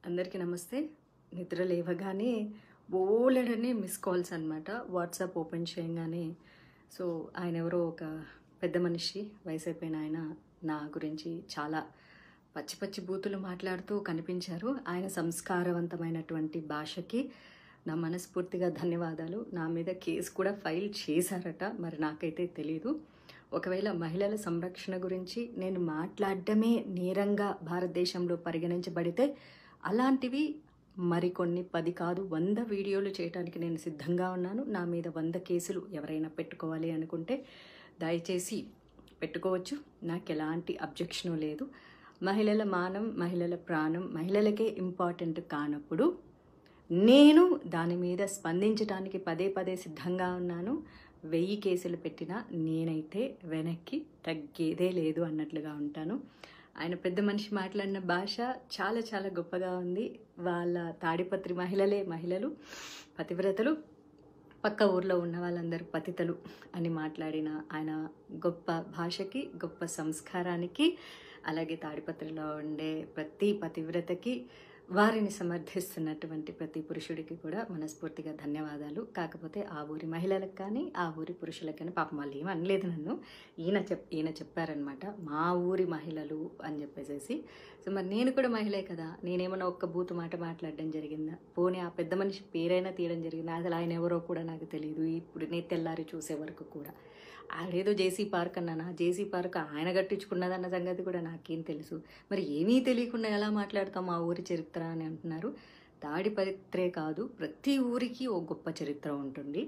అందరికీ నమస్తే. నిద్ర లేవగానే బోలెడన్ని మిస్ కాల్స్ అనమాట. వాట్సాప్ ఓపెన్ చేయంగానే ఆయన ఎవరో ఒక పెద్ద మనిషి, వయసైపోయిన ఆయన నా గురించి చాలా పచ్చి పచ్చి బూతులు మాట్లాడుతూ కనిపించారు. ఆయన సంస్కారవంతమైనటువంటి భాషకి నా మనస్ఫూర్తిగా ధన్యవాదాలు. నా మీద కేసు కూడా ఫైల్ చేశారట, మరి నాకైతే తెలీదు. ఒకవేళ మహిళల సంరక్షణ గురించి నేను మాట్లాడడమే నేరంగా భారతదేశంలో పరిగణించబడితే అలాంటివి మరికొన్ని 10 కాదు 100 వీడియోలు చేయడానికి నేను సిద్ధంగా ఉన్నాను. నా మీద 100 కేసులు ఎవరైనా పెట్టుకోవాలి అనుకుంటే దయచేసి పెట్టుకోవచ్చు. నాకు ఎలాంటి అబ్జెక్షను లేదు. మహిళల మానం, మహిళల ప్రాణం మహిళలకే ఇంపార్టెంట్ కానప్పుడు నేను దాని మీద స్పందించడానికి పదే పదే సిద్ధంగా ఉన్నాను. 1000 కేసులు పెట్టినా నేనైతే వెనక్కి తగ్గేదే లేదు అన్నట్లుగా ఉంటాను. ఆయన పెద్ద మనిషి మాట్లాడిన భాష చాలా చాలా గొప్పగా ఉంది. వాళ్ళ తాడిపత్రి మహిళలు పతివ్రతలు, పక్క ఊర్లో ఉన్న వాళ్ళందరూ పతితలు అని మాట్లాడిన ఆయన గొప్ప భాషకి, గొప్ప సంస్కారానికి, అలాగే తాడిపత్రిలో ఉండే ప్రతి పతివ్రతకి, వారిని సమర్థిస్తున్నటువంటి ప్రతి పురుషుడికి కూడా మనస్ఫూర్తిగా ధన్యవాదాలు. కాకపోతే ఆ ఊరి మహిళలకు కానీ, ఆ ఊరి పురుషులకు కానీ, పాపం వాళ్ళు ఏమీ అనలేదు నన్ను. ఈయన చెప్పారనమాట, మా ఊరి మహిళలు అని చెప్పేసి. మరి నేను కూడా మహిళే కదా, నేనేమన్నా ఒక్క బూతు మాట మాట్లాడడం జరిగిందా? పోనీ ఆ పెద్ద మనిషి పేరైనా తీయడం జరిగిందా? అసలు ఆయన ఎవరో కూడా నాకు తెలియదు. ఇప్పుడు నేను తెల్లారి చూసే వరకు కూడా ఆడేదో జేసీ పార్క్ అన్నాను. ఆ జేసీ పార్క్ ఆయన కట్టించుకున్నదన్న సంగతి కూడా నాకేం తెలుసు. మరి ఏమీ తెలియకుండా ఎలా మాట్లాడతాం మా ఊరి చరిత్ర అని అంటున్నారు. తాడిపత్రే కాదు, ప్రతి ఊరికి ఓ గొప్ప చరిత్ర ఉంటుంది.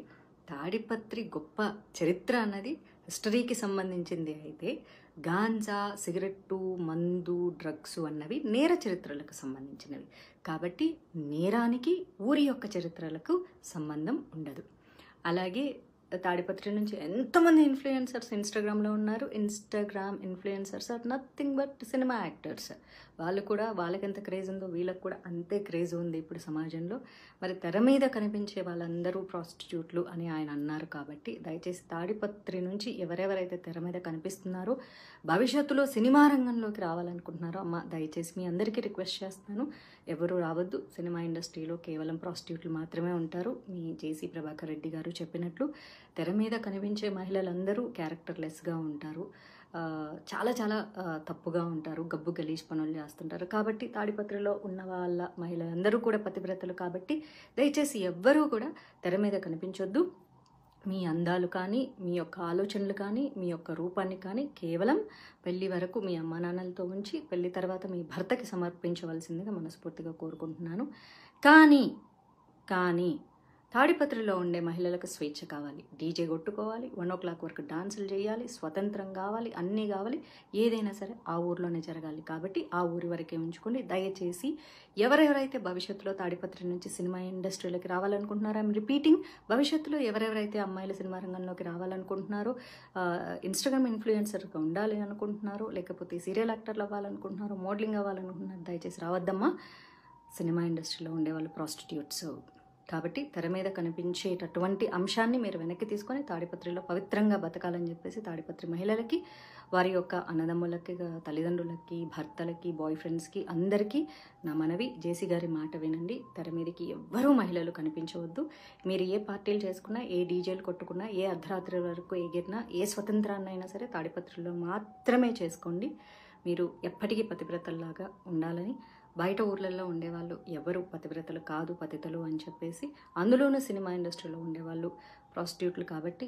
తాడిపత్రి గొప్ప చరిత్ర అన్నది హిస్టరీకి సంబంధించింది అయితే, గాంజా, సిగరెట్టు, మందు, డ్రగ్స్ అన్నవి నేర చరిత్రలకు సంబంధించినవి. కాబట్టి నేరానికి ఊరి యొక్క చరిత్రలకు సంబంధం ఉండదు. అలాగే తాడిపత్రి నుంచి ఎంతమంది ఇన్ఫ్లుయెన్సర్స్ ఇన్స్టాగ్రామ్లో ఉన్నారు. Instagram influencers are nothing but cinema actors. వాళ్ళు కూడా, వాళ్ళకి ఎంత క్రేజ్ ఉందో వీళ్ళకి కూడా అంతే క్రేజ్ ఉంది ఇప్పుడు సమాజంలో. మరి తెర మీద కనిపించే వాళ్ళందరూ ప్రాస్టిట్యూట్లు అని ఆయన అన్నారు. కాబట్టి దయచేసి తాడిపత్రి నుంచి ఎవరెవరైతే తెర మీద కనిపిస్తున్నారో, భవిష్యత్తులో సినిమా రంగంలోకి రావాలనుకుంటున్నారో, అమ్మ దయచేసి మీ అందరికీ రిక్వెస్ట్ చేస్తాను, ఎవరు రావద్దు. సినిమా ఇండస్ట్రీలో కేవలం ప్రాస్టిట్యూట్లు మాత్రమే ఉంటారు. మీ జేసీ ప్రభాకర్ రెడ్డి గారు చెప్పినట్లు తెర మీద కనిపించే మహిళలందరూ క్యారెక్టర్లెస్గా ఉంటారు, చాలా చాలా తప్పుగా ఉంటారు, గబ్బు గలీజ్ పనులు చేస్తుంటారు. కాబట్టి తాడిపత్రిలో ఉన్న వాళ్ళ మహిళలందరూ కూడా పతివ్రతలు. కాబట్టి దయచేసి ఎవ్వరూ కూడా తెర మీద కనిపించొద్దు. మీ అందాలు కానీ, మీ యొక్క ఆలోచనలు కానీ, మీ యొక్క రూపాన్ని కానీ కేవలం పెళ్లి వరకు మీ అమ్మా నాన్నలతో ఉంచి పెళ్లి తర్వాత మీ భర్తకి సమర్పించవలసిందిగా మనస్ఫూర్తిగా కోరుకుంటున్నాను. కానీ తాడిపత్రిలో ఉండే మహిళలకు స్వేచ్ఛ కావాలి. డీజే కొట్టుకోవాలి, 1 o'clock వరకు డాన్సులు చేయాలి, స్వతంత్రం కావాలి, అన్నీ కావాలి. ఏదైనా సరే ఆ ఊర్లోనే జరగాలి. కాబట్టి ఆ ఊరి వరకే ఉంచుకోండి. దయచేసి ఎవరెవరైతే భవిష్యత్తులో తాడిపత్రి నుంచి సినిమా ఇండస్ట్రీలోకి రావాలనుకుంటున్నారో, ఐఎమ్ రిపీటింగ్, భవిష్యత్తులో ఎవరెవరైతే అమ్మాయిల సినిమా రంగంలోకి రావాలనుకుంటున్నారో, ఇన్స్టాగ్రామ్ ఇన్ఫ్లుయెన్సర్గా ఉండాలి అనుకుంటున్నారో, లేకపోతే సీరియల్ యాక్టర్లు అవ్వాలనుకుంటున్నారో, మోడలింగ్ అవ్వాలనుకుంటున్నారో, దయచేసి రావద్దమ్మా. సినిమా ఇండస్ట్రీలో ఉండేవాళ్ళు ప్రాస్టిట్యూట్స్. కాబట్టి తెర మీద కనిపించేటటువంటి అంశాన్ని మీరు వెనక్కి తీసుకొని తాడిపత్రిలో పవిత్రంగా బతకాలని చెప్పేసి తాడిపత్రి మహిళలకి, వారి యొక్క అన్నదమ్ములకి, తల్లిదండ్రులకి, భర్తలకి, బాయ్ ఫ్రెండ్స్కి అందరికీ నా మనవి, జేసీ గారి మాట వినండి. తెర మీదకి ఎవ్వరూ మహిళలు కనిపించవద్దు. మీరు ఏ పార్టీలు చేసుకున్నా, ఏ డీజేలు కొట్టుకున్నా, ఏ అర్ధరాత్రి వరకు ఎగిరినా, ఏ స్వతంత్రాన్నైనా సరే తాడిపత్రిలో మాత్రమే చేసుకోండి. మీరు ఎప్పటికీ పతివ్రతల్లాగా ఉండాలని. బయట ఊర్లలో ఉండేవాళ్ళు ఎవరు పతివ్రతలు కాదు, పతితలు అని చెప్పేసి, అందులోనూ సినిమా ఇండస్ట్రీలో ఉండేవాళ్ళు ప్రాస్టిట్యూట్లు. కాబట్టి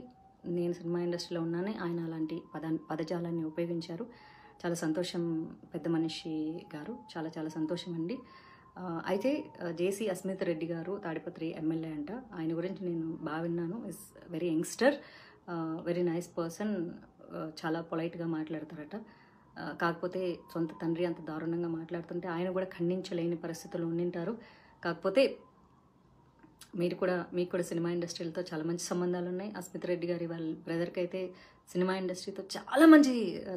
నేను సినిమా ఇండస్ట్రీలో ఉన్నానే, ఆయన అలాంటి పదజాలాన్ని ఉపయోగించారు. చాలా సంతోషం పెద్ద మనిషి గారు, చాలా చాలా సంతోషం అండి. అయితే జేసీ అస్మిత్ రెడ్డి గారు తాడిపత్రి ఎమ్మెల్యే అంట. ఆయన గురించి నేను బాగా విన్నాను. Is very youngster, very nice person, చాలా పొలైట్గా మాట్లాడతారట. కాకపోతే సొంత తండ్రి అంత దారుణంగా మాట్లాడుతుంటే ఆయన కూడా ఖండించలేని పరిస్థితుల్లో ఉండింటారు. కాకపోతే మీకు కూడా సినిమా ఇండస్ట్రీలతో చాలా మంచి సంబంధాలు ఉన్నాయి. అస్మిత్ రెడ్డి గారి వాళ్ళ బ్రదర్కి అయితే సినిమా ఇండస్ట్రీతో చాలా మంచి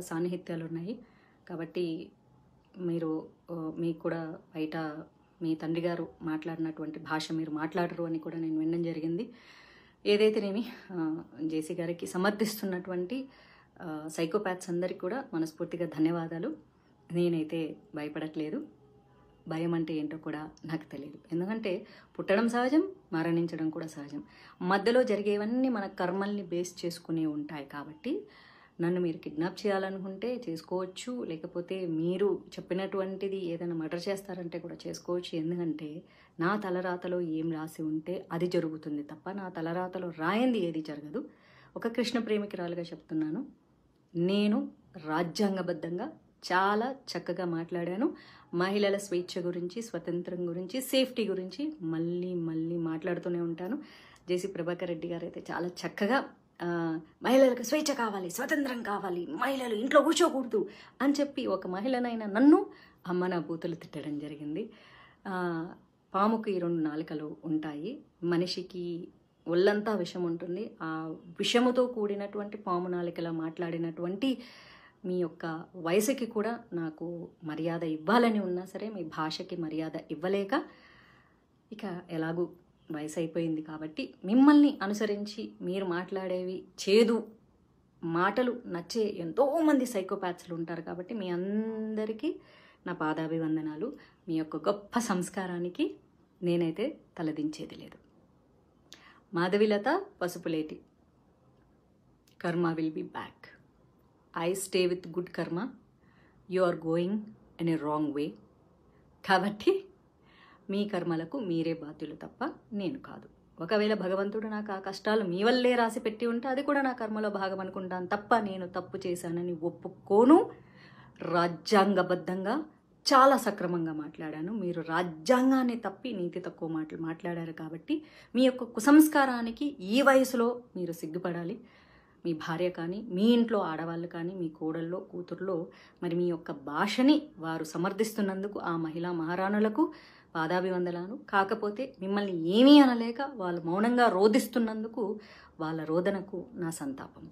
సాన్నిహిత్యాలు ఉన్నాయి. కాబట్టి మీకు కూడా బయట మీ తండ్రి గారు మాట్లాడినటువంటి భాష మీరు మాట్లాడరు అని కూడా నేను వినడం జరిగింది. ఏదైతేనేమి జేసీ గారికి సమర్థిస్తున్నటువంటి సైకోపాత్స్ అందరికీ కూడా మనస్ఫూర్తిగా ధన్యవాదాలు. నేనైతే భయపడట్లేదు. భయం అంటే ఏంటో కూడా నాకు తెలియదు. ఎందుకంటే పుట్టడం సహజం, మరణించడం కూడా సహజం. మధ్యలో జరిగేవన్నీ మన కర్మల్ని బేస్ చేసుకునే ఉంటాయి. కాబట్టి నన్ను మీరు కిడ్నాప్ చేయాలనుకుంటే చేసుకోవచ్చు, లేకపోతే మీరు చెప్పినటువంటిది ఏదైనా మర్డర్ చేస్తారంటే కూడా చేసుకోవచ్చు. ఎందుకంటే నా తలరాతలో ఏం రాసి ఉంటే అది జరుగుతుంది తప్ప నా తలరాతలో రాయింది ఏది జరగదు. ఒక కృష్ణ ప్రేమికురాలుగా చెప్తున్నాను, నేను రాజ్యాంగబద్ధంగా చాలా చక్కగా మాట్లాడాను. మహిళల స్వేచ్ఛ గురించి, స్వతంత్రం గురించి, సేఫ్టీ గురించి మళ్ళీ మళ్ళీ మాట్లాడుతూనే ఉంటాను. జేసీ ప్రభాకర్ రెడ్డి గారు అయితే చాలా చక్కగా మహిళలకు స్వేచ్ఛ కావాలి, స్వతంత్రం కావాలి, మహిళలు ఇంట్లో కూర్చోకూడదు అని చెప్పి ఒక మహిళనైనా నన్ను అమ్మ నా బూతులు తిట్టడం జరిగింది. పాముకి 2 నాలుకలు ఉంటాయి, మనిషికి ఒళ్ళంతా విషం ఉంటుంది. ఆ విషముతో కూడినటువంటి పాము నాలుకలా మాట్లాడినటువంటి మీ యొక్క వయసుకి కూడా నాకు మర్యాద ఇవ్వాలని ఉన్నా సరే మీ భాషకి మర్యాద ఇవ్వలేక, ఇక ఎలాగూ వయసు అయిపోయింది కాబట్టి మిమ్మల్ని అనుసరించి మీరు మాట్లాడేవి చేదు మాటలు నచ్చే ఎంతోమంది సైకోపాత్స్లు ఉంటారు. కాబట్టి మీ అందరికీ నా పాదాభివందనాలు. మీ యొక్క గొప్ప సంస్కారానికి నేనైతే తలదించేది లేదు. Madhavilatha Pasupuleti. Karma will be back. I stay with good karma. You are going in a wrong way. కాబట్టి మీ కర్మలకు మీరే బాధ్యులు తప్ప నేను కాదు. ఒకవేళ భగవంతుడు నాకు ఆ కష్టాలు మీ వల్లే రాసి పెట్టి ఉంటే అది కూడా నా కర్మలో భాగం అనుకుంటాను తప్ప నేను తప్పు చేశానని ఒప్పుకోను. రాజ్యాంగబద్ధంగా చాలా సక్రమంగా మాట్లాడాను. మీరు రాజ్యాంగాన్ని తప్పి నీతి తక్కువ మాటలు మాట్లాడారు. కాబట్టి మీ యొక్క కుసంస్కారానికి ఈ వయసులో మీరు సిగ్గుపడాలి. మీ భార్య కానీ, మీ ఇంట్లో ఆడవాళ్ళు కానీ, మీ కోడల్లో కూతుర్లో మరి మీ యొక్క భాషని వారు సమర్థిస్తున్నందుకు ఆ మహిళా మహారాణులకు పాదాభివందనాలు. కాకపోతే మిమ్మల్ని ఏమీ అనలేక వాళ్ళు మౌనంగా రోధిస్తున్నందుకు వాళ్ళ రోదనకు నా సంతాపం.